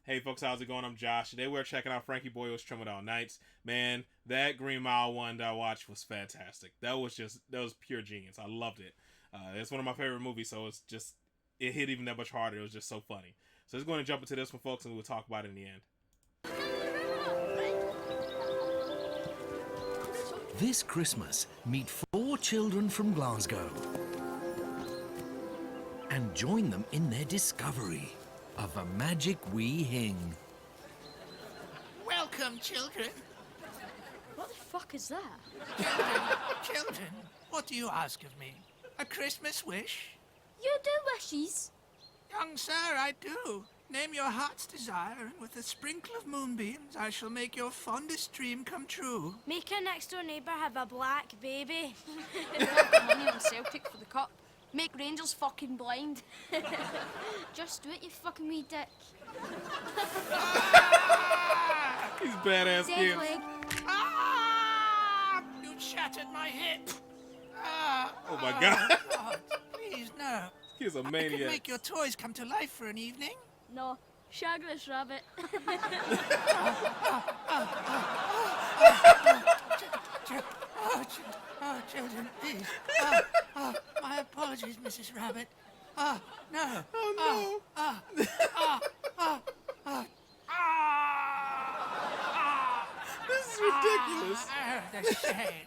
Hey folks, how's it going? I'm Josh. Today we're checking out Frankie Boyle's Tramadol Nights. Man, that Green Mile one that I watched was fantastic. That was pure genius. I loved it. It's one of my favorite movies, so it hit even that much harder. It was just so funny. So let's go and jump into this one, folks, and we'll talk about it in the end. This Christmas, meet 4 children from Glasgow and join them in their discovery of a magic wee Hing. Welcome, children. What the fuck is that? Children, what do you ask of me? A Christmas wish? You do wishes? Young sir, I do. Name your heart's desire, and with a sprinkle of moonbeams, I shall make your fondest dream come true. Make our next door neighbour have a black baby. Money on Celtic for the cup. Make Rangers fucking blind. Just do it, you fucking wee dick. These badass Dead kids. leg. Ah! You shattered my hip. Ah! Oh my God. God, please, no. He's a I can maniac. make your toys come to life for an evening. No, shag this rabbit. Children, please. My apologies, Mrs. Rabbit. No. Oh no. This is ridiculous. The shame.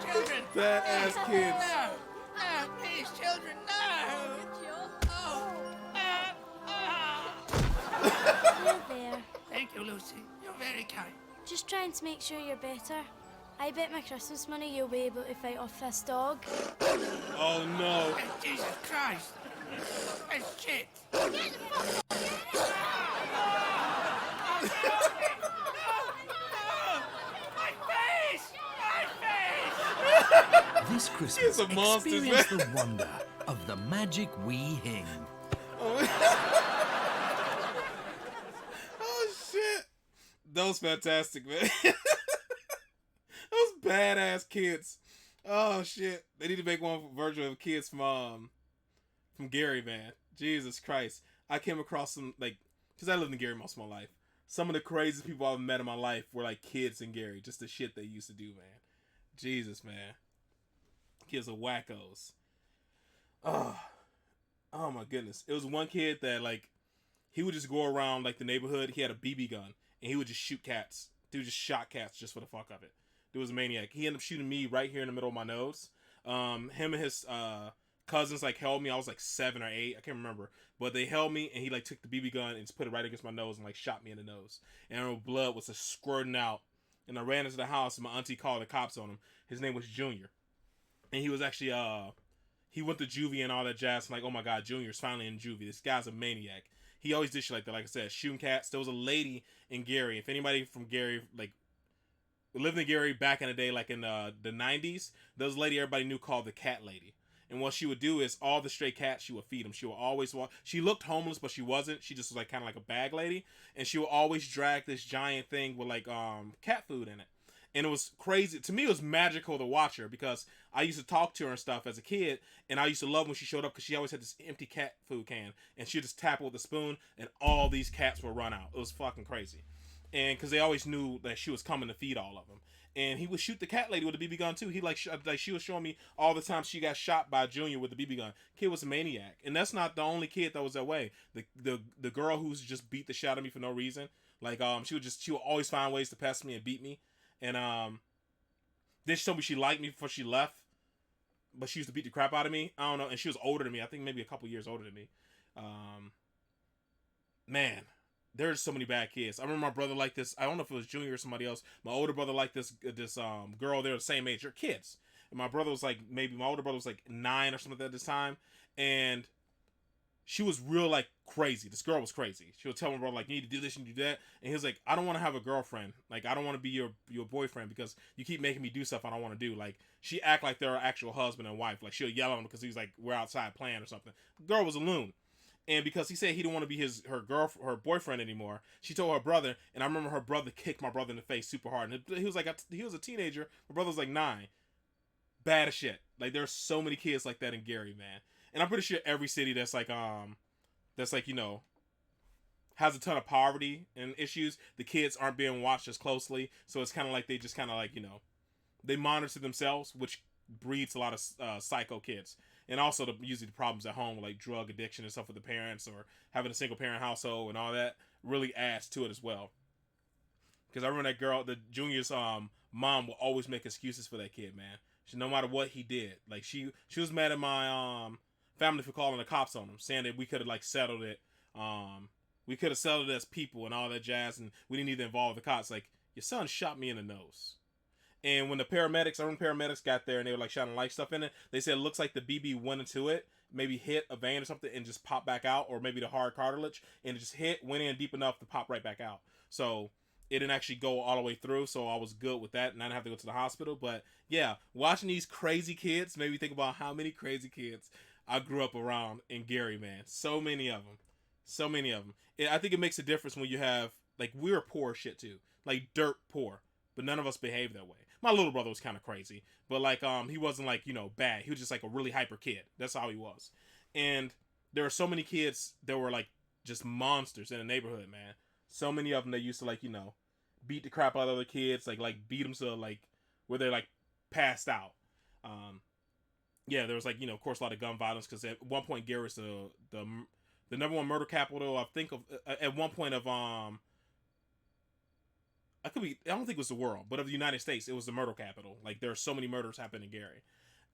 Children. Badass kids. No, no, please, children, no. You're there. Thank you, Lucy. You're very kind. Just trying to make sure you're better. I bet my Christmas money you'll be able to fight off this dog. Oh no. Jesus Christ. That's shit. My face! My face! This Christmas, He's a monster, experience the wonder of the magic wee Hing. Oh shit. That was fantastic, man. Those badass kids. Oh shit. They need to make one version of kids from Gary, man. Jesus Christ. I came across some, like, because I lived in Gary most of my life. Some of the craziest people I've met in my life were like kids in Gary. Just the shit they used to do, man. Jesus, man. Kids are wackos. Oh my goodness. It was one kid that, like, he would just go around like the neighborhood. He had a BB gun and he would just shoot cats. Dude just shot cats just for the fuck of it. Dude was a maniac. He ended up shooting me right here in the middle of my nose. Him and his cousins like held me. I was like 7 or 8. I can't remember. But they held me and he like took the BB gun and just put it right against my nose and like shot me in the nose. And blood was just squirting out. And I ran into the house and my auntie called the cops on him. His name was Junior. And he was actually he went to juvie and all that jazz. I'm like, oh my God, Junior's finally in juvie. This guy's a maniac. He always did shit like that. Like I said, shooting cats. There was a lady in Gary. If anybody from Gary, like, lived in Gary back in the day, like in the 90s, there was a lady everybody knew called the Cat Lady. And what she would do is all the stray cats, she would feed them. She would always walk. She looked homeless, but she wasn't. She just was like kind of like a bag lady. And she would always drag this giant thing with like cat food in it. And it was crazy. To me, it was magical to watch her because I used to talk to her and stuff as a kid. And I used to love when she showed up because she always had this empty cat food can. And she'd just tap it with a spoon and all these cats would run out. It was fucking crazy. And because they always knew that she was coming to feed all of them. And he would shoot the cat lady with a BB gun too. He like she was showing me all the time she got shot by Junior with the BB gun. Kid was a maniac. And that's not the only kid that was that way. The girl who's just beat the shit out of me for no reason. Like she would always find ways to pest me and beat me. And then she told me she liked me before she left, but she used to beat the crap out of me. I don't know, and she was older than me. I think maybe a couple years older than me. Man, there's so many bad kids. I remember my brother liked this. I don't know if it was Junior or somebody else. My older brother liked this girl. They were the same age. They're kids. And my brother was like my older brother was like 9 or something at this time, and she was real like crazy. This girl was crazy. She would tell my brother like, you need to do this and do that. And he was like, I don't want to have a girlfriend. Like, I don't want to be your boyfriend because you keep making me do stuff I don't want to do. Like, she act like they're her actual husband and wife. Like, she'll yell at him because he's like, we're outside playing or something. The girl was a loon. And because he said he didn't want to be her boyfriend anymore, she told her brother. And I remember her brother kicked my brother in the face super hard. And he was a teenager. My brother was like 9. Bad as shit. Like, there's so many kids like that in Gary, man. And I'm pretty sure every city that's like, you know, has a ton of poverty and issues. The kids aren't being watched as closely, so it's kind of like they just kind of like, you know, they monitor themselves, which breeds a lot of psycho kids. And also usually the problems at home, like drug addiction and stuff with the parents, or having a single parent household and all that, really adds to it as well. Because I remember that girl, the Junior's mom, will always make excuses for that kid, man. No matter what he did, like she was mad at my family for calling the cops on him, saying that we could have like settled it. We could have settled it as people and all that jazz, and we didn't need to involve the cops. Like, your son shot me in the nose. And when the paramedics, got there and they were like shining light stuff in it, they said it looks like the BB went into it, maybe hit a vein or something and just popped back out, or maybe the hard cartilage, and it just went in deep enough to pop right back out. So it didn't actually go all the way through, so I was good with that, and I didn't have to go to the hospital. But yeah, watching these crazy kids made me think about how many crazy kids I grew up around in Gary, man. So many of them. So many of them. I think it makes a difference when you have, like, we were poor as shit too. Like, dirt poor. But none of us behaved that way. My little brother was kind of crazy. But, like, he wasn't, like, you know, bad. He was just, like, a really hyper kid. That's how he was. And there were so many kids that were, like, just monsters in the neighborhood, man. So many of them that used to, like, you know, beat the crap out of other kids. Like beat them so, like, where they're, like, passed out. Yeah, there was, like, you know, of course, a lot of gun violence. Because at one point, Gary was the number one murder capital, I think, of at one point of I don't think it was the world, but of the United States, it was the murder capital. Like, there are so many murders happening in Gary,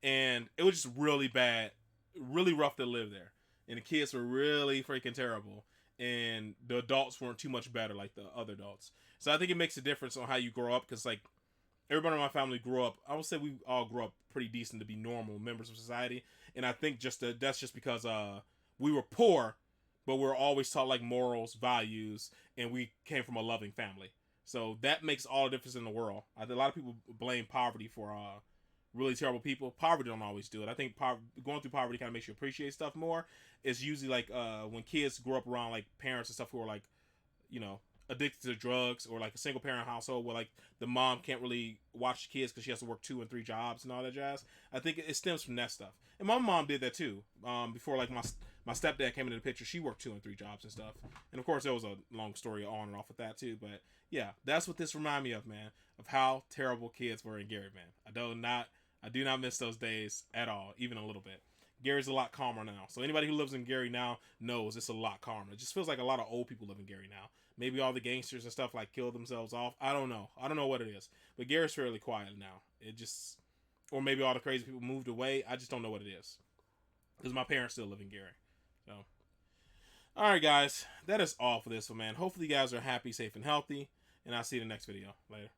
and it was just really bad, really rough to live there, and the kids were really freaking terrible, and the adults weren't too much better like the other adults. So I think it makes a difference on how you grow up, because, like, everybody in my family grew up. I would say we all grew up pretty decent to be normal members of society, and I think that's just because we were poor, but we were always taught, like, morals, values, and we came from a loving family. So that makes all the difference in the world. A lot of people blame poverty for really terrible people. Poverty don't always do it. I think going through poverty kind of makes you appreciate stuff more. It's usually like when kids grow up around, like, parents and stuff who are, like, you know, addicted to drugs, or like a single parent household where, like, the mom can't really watch the kids because she has to work 2 and 3 jobs and all that jazz. I think it stems from that stuff. And my mom did that too. Before, like, my stepdad came into the picture, she worked 2 and 3 jobs and stuff. And of course, there was a long story on and off with that too. But yeah, that's what this reminded me of, man, of how terrible kids were in Gary, man. I do not miss those days at all, even a little bit. Gary's a lot calmer now. So anybody who lives in Gary now knows it's a lot calmer. It just feels like a lot of old people live in Gary now. Maybe all the gangsters and stuff, like, killed themselves off. I don't know. I don't know what it is. But Gary's fairly quiet now. Or maybe all the crazy people moved away. I just don't know what it is. Because my parents still live in Gary. So, alright, guys. That is all for this one, man. Hopefully you guys are happy, safe, and healthy. And I'll see you in the next video. Later.